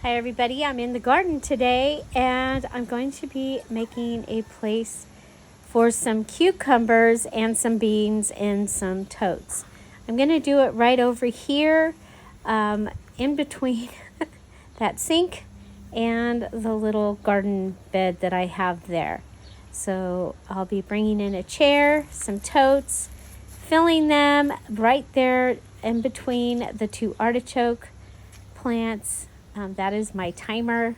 Hi everybody, I'm in the garden today and I'm going to be making a place for some cucumbers and some beans and some totes. I'm going to do it right over here in between that sink and the little garden bed that I have there. So I'll be bringing in a chair, some totes, filling them right there in between the two artichoke plants. That is my timer,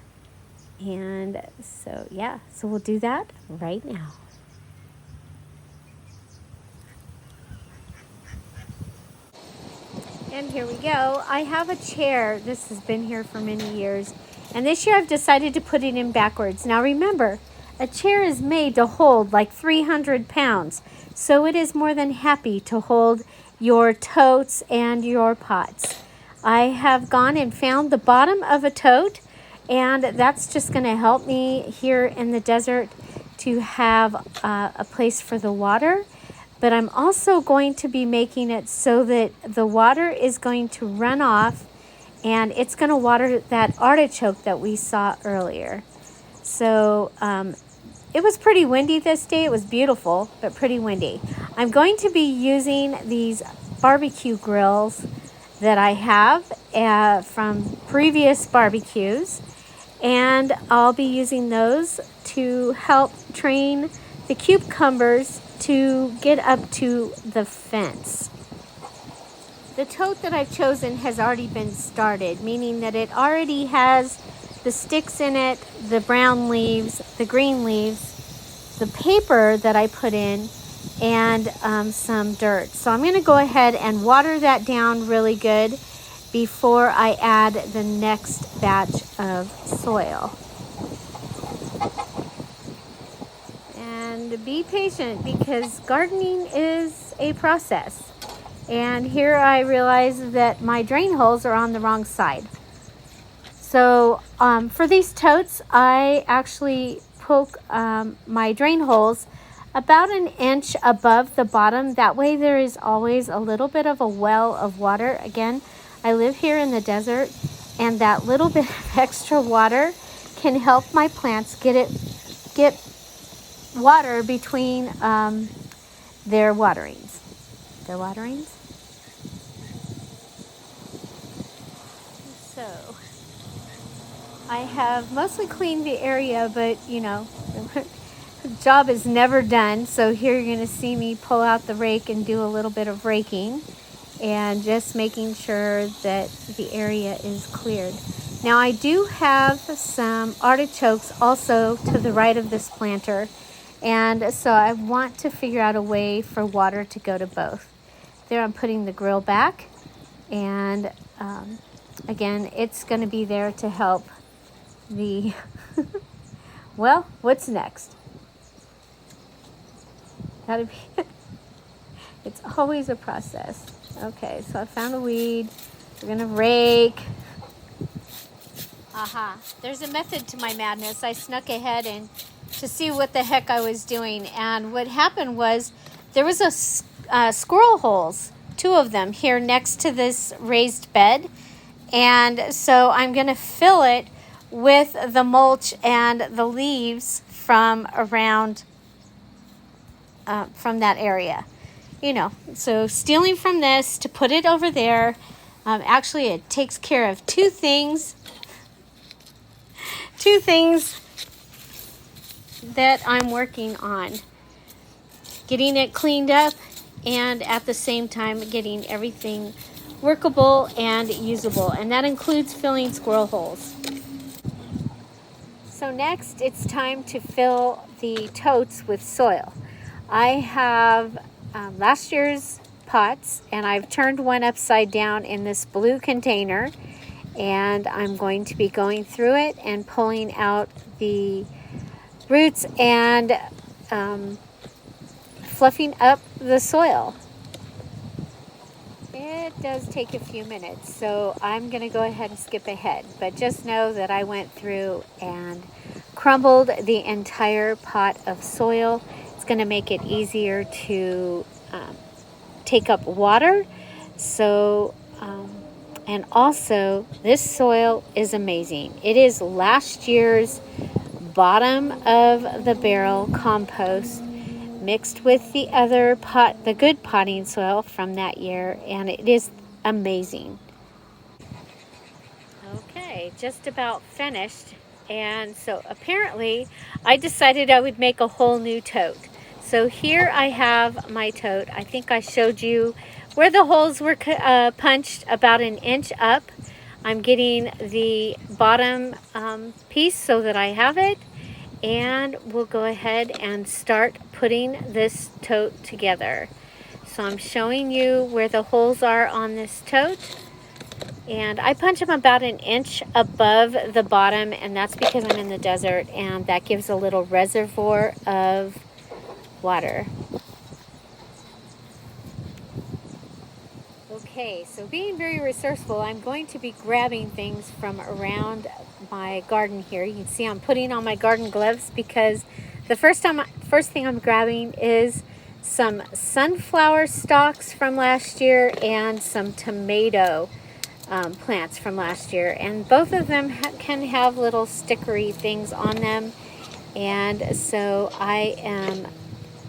and so we'll do that right now. And here we go. I have a chair. This has been here for many years, and this year I've decided to put it in backwards. Now remember, a chair is made to hold like 300 pounds, so it is more than happy to hold your totes and your pots. I have gone and found the bottom of a tote, and that's just going to help me here in the desert to have a place for the water. But I'm also going to be making it so that the water is going to run off and it's going to water that artichoke that we saw earlier. So it was pretty windy this day. It was beautiful, but pretty windy. I'm going to be using these barbecue grills that I have from previous barbecues, and I'll be using those to help train the cucumbers to get up to the fence. The tote that I've chosen has already been started, meaning that it already has the sticks in it, the brown leaves, the green leaves, the paper that I put in, and some dirt. So I'm going to go ahead and water that down really good before I add the next batch of soil. And be patient because gardening is a process. And here I realize that my drain holes are on the wrong side. So for these totes, I actually poke my drain holes about an inch above the bottom. That way there is always a little bit of a well of water. Again, I live here in the desert, and that little bit of extra water can help my plants get water between their waterings. So I have mostly cleaned the area, but you know, the job is never done. So here you're going to see me pull out the rake and do a little bit of raking and just making sure that the area is cleared. Now I do have some artichokes also to the right of this planter, and so I want to figure out a way for water to go to both. There I'm putting the grill back, and again, it's going to be there to help the well, what's next? Gotta be it's always a process. Okay, so I found a weed. We're gonna rake. Aha, there's a method to my madness. I snuck ahead and to see what the heck I was doing, and what happened was there was a squirrel holes, 2 of them here next to this raised bed, and so I'm gonna fill it with the mulch and the leaves from around from that area, you know. So stealing from this to put it over there. Actually, it takes care of two things that I'm working on: getting it cleaned up, and at the same time getting everything workable and usable, and that includes filling squirrel holes. So next, it's time to fill the totes with soil. I have last year's pots, and I've turned one upside down in this blue container, and I'm going to be going through it and pulling out the roots and fluffing up the soil. It does take a few minutes, so I'm going to go ahead and skip ahead. But just know that I went through and crumbled the entire pot of soil. It's going to make it easier to take up water. So And also, this soil is amazing. It is last year's bottom of the barrel compost mixed with the other the good potting soil from that year, and it is amazing. Okay, just about finished. And so apparently I decided I would make a whole new tote. So here I have my tote. I think I showed you where the holes were punched about an inch up. I'm getting the bottom piece so that I have it. And we'll go ahead and start putting this tote together. So I'm showing you where the holes are on this tote. And I punch them about an inch above the bottom, and that's because I'm in the desert, and that gives a little reservoir of water. Okay, so being very resourceful, I'm going to be grabbing things from around my garden here. You can see I'm putting on my garden gloves because the first thing I'm grabbing is some sunflower stalks from last year and some tomato plants from last year, and both of them can have little stickery things on them, and so I am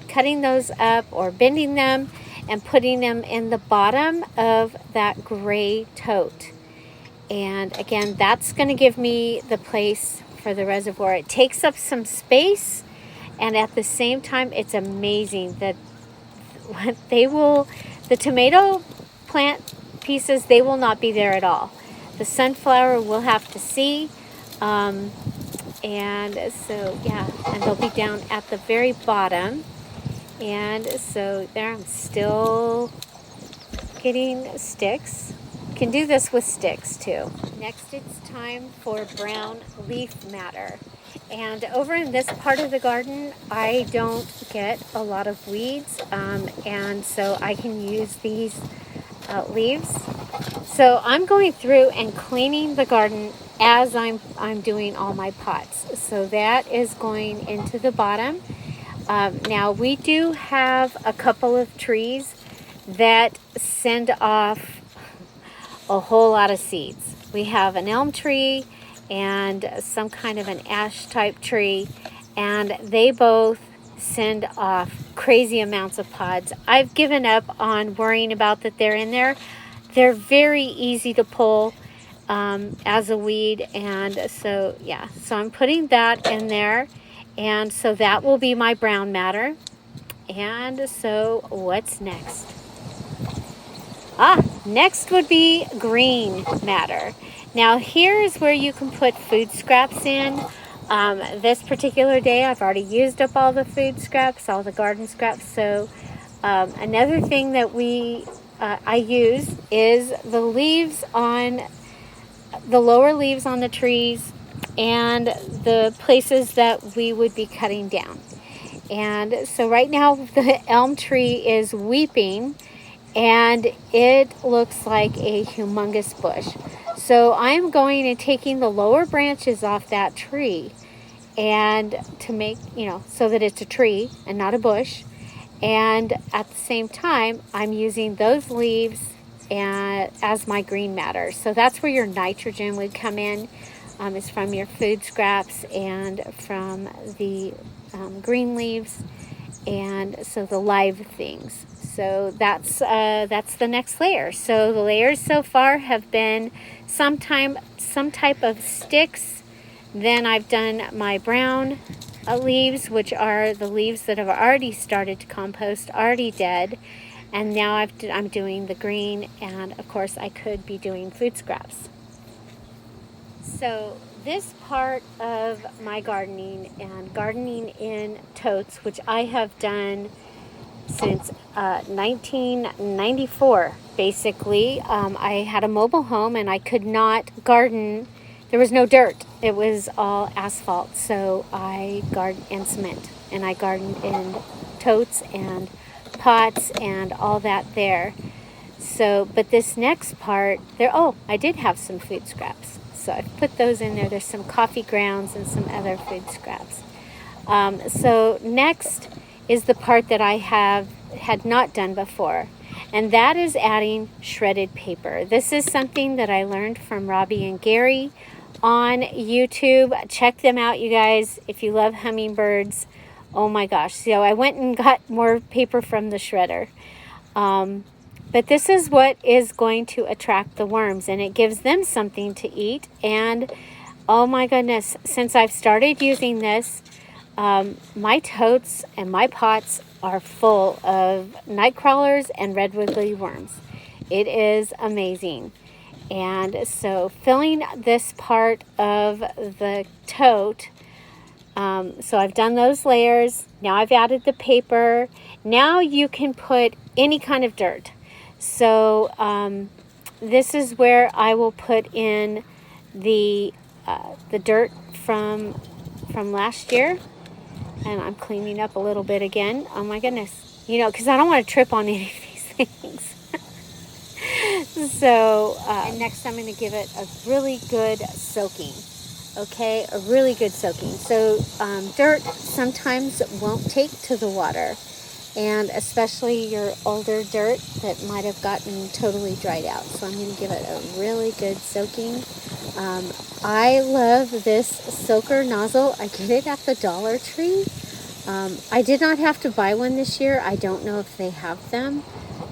cutting those up or bending them and putting them in the bottom of that gray tote. And again, that's going to give me the place for the reservoir. It takes up some space, and at the same time it's amazing that the tomato plant pieces, they will not be there at all. The sunflower will have to see, and so yeah, and they'll be down at the very bottom. And so there, I'm still getting sticks. You can do this with sticks too. Next, it's time for brown leaf matter. And over in this part of the garden, I don't get a lot of weeds, and so I can use these leaves. So I'm going through and cleaning the garden as I'm doing all my pots. So that is going into the bottom. Now we do have a couple of trees that send off a whole lot of seeds. We have an elm tree and some kind of an ash type tree, and they both send off crazy amounts of pods. I've given up on worrying about that they're in there. They're very easy to pull as a weed, and so yeah, so I'm putting that in there, and so that will be my brown matter. And so what's next? Next would be green matter. Now here is where you can put food scraps in. This particular day I've already used up all the food scraps, all the garden scraps. So another thing that I use is the leaves on the lower leaves on the trees and the places that we would be cutting down. And so right now the elm tree is weeping, and it looks like a humongous bush. So I'm going and taking the lower branches off that tree, and to make, so that it's a tree and not a bush. And at the same time, I'm using those leaves as my green matter. So that's where your nitrogen would come in, is from your food scraps and from the green leaves, and so the live things. So that's the next layer. So the layers so far have been some type of sticks. Then I've done my brown leaves, which are the leaves that have already started to compost, already dead. And now I'm doing the green, and of course I could be doing food scraps. So this part of my gardening and gardening in totes, which I have done since 1994, basically. I had a mobile home and I could not garden. There was no dirt. It was all asphalt. So I garden in cement, and I gardened in totes and pots and all that there. So, but this next part there, I did have some food scraps. So I've put those in there. There's some coffee grounds and some other food scraps. So next is the part that I had not done before. and that is adding shredded paper. This is something that I learned from Robbie and Gary on YouTube. Check them out, you guys, if you love hummingbirds. Oh my gosh. So I went and got more paper from the shredder. But this is what is going to attract the worms, and it gives them something to eat. And oh my goodness, since I've started using this, my totes and my pots are full of night crawlers and red wiggly worms. It is amazing. And so filling this part of the tote, so I've done those layers. Now I've added the paper. Now you can put any kind of dirt. So this is where I will put in the dirt from last year. And I'm cleaning up a little bit again. Oh my goodness. You know, because I don't want to trip on any of these things. So, and next I'm going to give it a really good soaking. Okay, a really good soaking. So, dirt sometimes won't take to the water. And especially your older dirt that might have gotten totally dried out. So I'm going to give it a really good soaking. I love this soaker nozzle. I get it at the Dollar Tree. I did not have to buy one this year. I don't know if they have them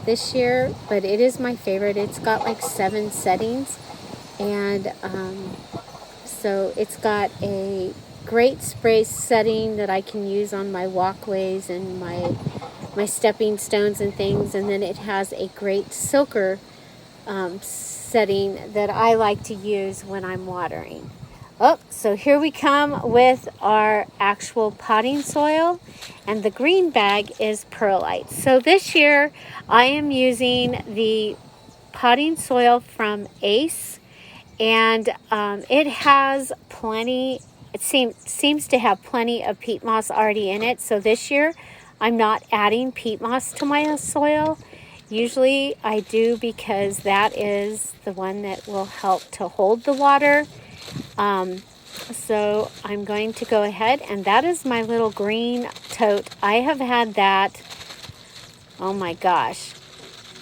this year, but it is my favorite. It's got like 7 settings, and so it's got a great spray setting that I can use on my walkways and my stepping stones and things, and then it has a great soaker setting that I like to use when I'm watering. Oh, so here we come with our actual potting soil, and the green bag is perlite. So this year I am using the potting soil from Ace, and it has plenty, it seems to have plenty of peat moss already in it. So this year I'm not adding peat moss to my soil. Usually I do, because that is the one that will help to hold the water. So I'm going to go ahead, and that is my little green tote. I have had that, oh my gosh,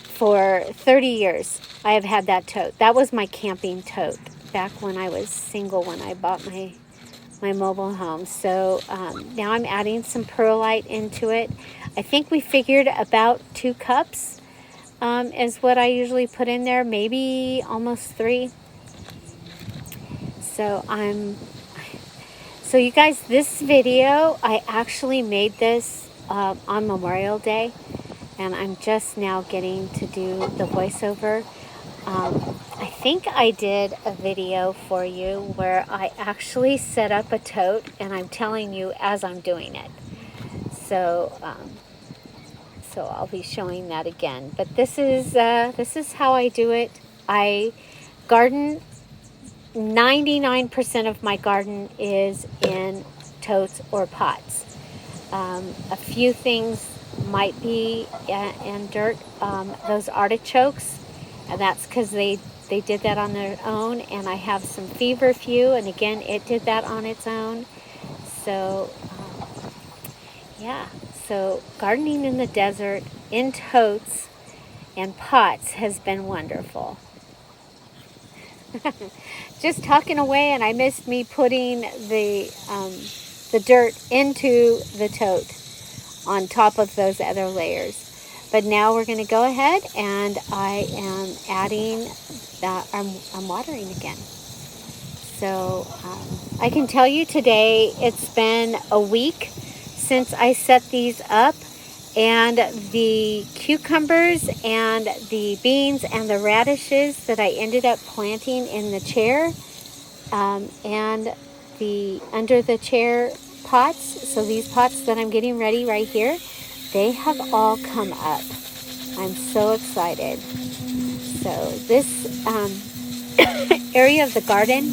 for 30 years. I have had that tote. That was my camping tote back when I was single, when I bought my mobile home. So now I'm adding some perlite into it. I think we figured about 2 cups is what I usually put in there, maybe almost 3. So you guys, this video, I actually made this on Memorial Day, and I'm just now getting to do the voiceover. I think I did a video for you where I actually set up a tote, and I'm telling you as I'm doing it. So I'll be showing that again. But this is how I do it. I garden. 99% of my garden is in totes or pots. A few things might be in dirt. Those artichokes, and that's because they did that on their own, and I have some feverfew, and again, it did that on its own. So yeah, so gardening in the desert in totes and pots has been wonderful. Just talking away, and I missed me putting the dirt into the tote on top of those other layers. But now we're going to go ahead, and I am adding that. I'm watering again. So I can tell you today it's been a week since I set these up. And the cucumbers and the beans and the radishes that I ended up planting in the chair and the under the chair pots, so these pots that I'm getting ready right here, they have all come up. I'm so excited. So this area of the garden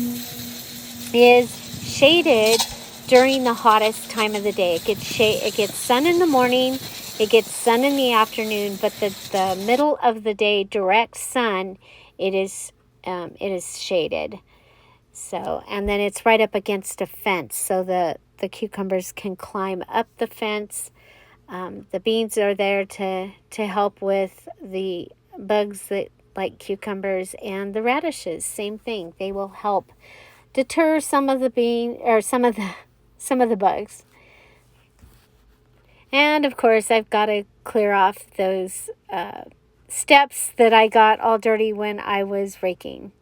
is shaded during the hottest time of the day. It gets sun in the morning. It gets sun in the afternoon, but the middle of the day, direct sun, it is shaded. So, and then it's right up against a fence, so the cucumbers can climb up the fence. The beans are there to help with the bugs that like cucumbers, and the radishes, same thing. They will help deter some of the bugs. And of course, I've got to clear off those steps that I got all dirty when I was raking.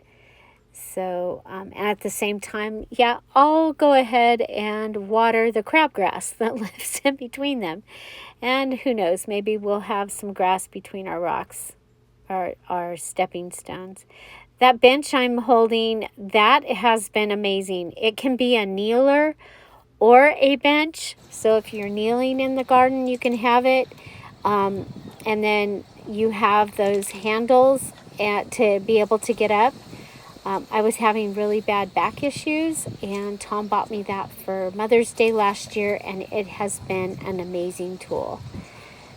So, and at the same time, yeah, I'll go ahead and water the crabgrass that lives in between them. And who knows, maybe we'll have some grass between our rocks, our stepping stones. That bench I'm holding, that has been amazing. It can be a kneeler or a bench. So if you're kneeling in the garden, you can have it. And then you have those handles to be able to get up. I was having really bad back issues, and Tom bought me that for Mother's Day last year, and it has been an amazing tool.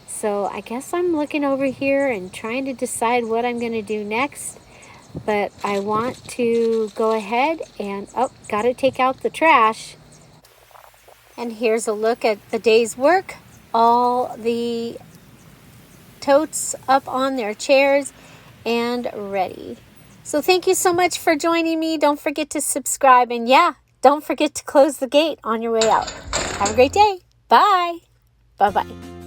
So I guess I'm looking over here and trying to decide what I'm going to do next. But I want to go ahead and, got to take out the trash. And here's a look at the day's work. All the totes up on their chairs and ready. So thank you so much for joining me. Don't forget to subscribe. And yeah, don't forget to close the gate on your way out. Have a great day. Bye. Bye-bye.